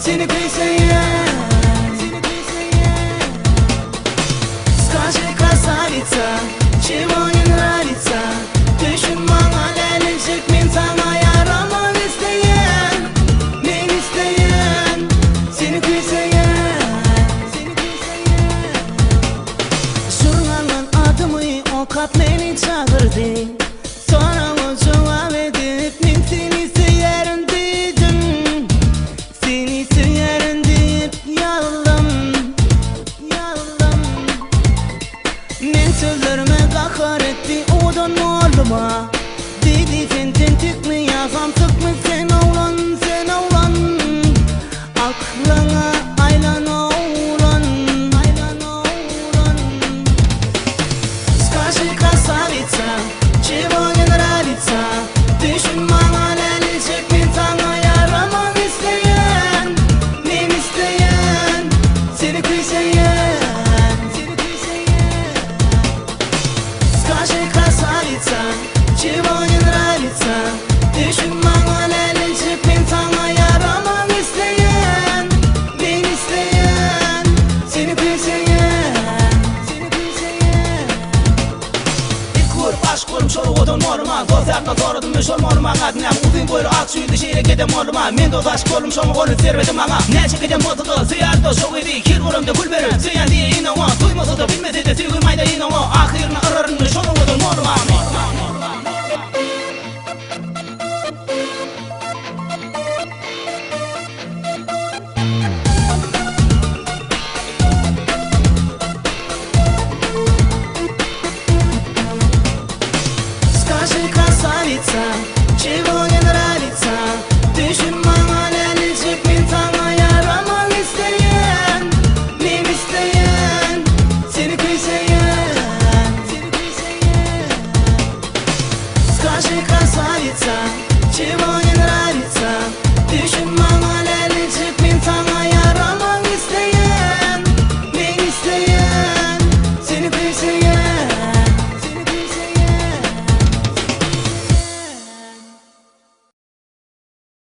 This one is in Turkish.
Seni kıysayan, скажи, красавица, чего не нравится? Düşün bana gelecek min sana yaramam isteyen, men isteyen, seni kıysayan. Şuralan adımı o kat beni çağırdı. Sonra o cevap edip min seni seyerim dedim. Seni seyerim deyip yalım. Men sözlerime hakaretti, odan oğluma dedi sen tentik mi yazam sıkma sen oğlan, sen oğlan. Aklına aylan oğlan, aylan oğlan. Скажи, красавица, чего не нравится? Düşün bana gelecek min sana yaramam isteyen, men isteyen, seni kıysayan. Скажи, красавица, чего не нравится? Düşün bana gelecek min sana yaramam isteyen, men isteyen, seni kıysayan. İkur baş korum şolu odun morma, gözlerine doğradım ve şol morma. Adnem uzun boylu ak suydu şehre gidem morma. Men de baş kolum şomu kolu servedim bana. Ne çekeceğim motodu, ziyarda şok idi. Kir kolumda gül verim, ziyan diye inanma. Duymasa da bilmese de sevgilmayda inanma. Ahirine ırırın ve şolu odun morma. Скажи, красавица, чего не нравится? Düşün bana gelecek min sana yaramam isteyen, men isteyen, seni kıysayan. Скажи, красавица, чего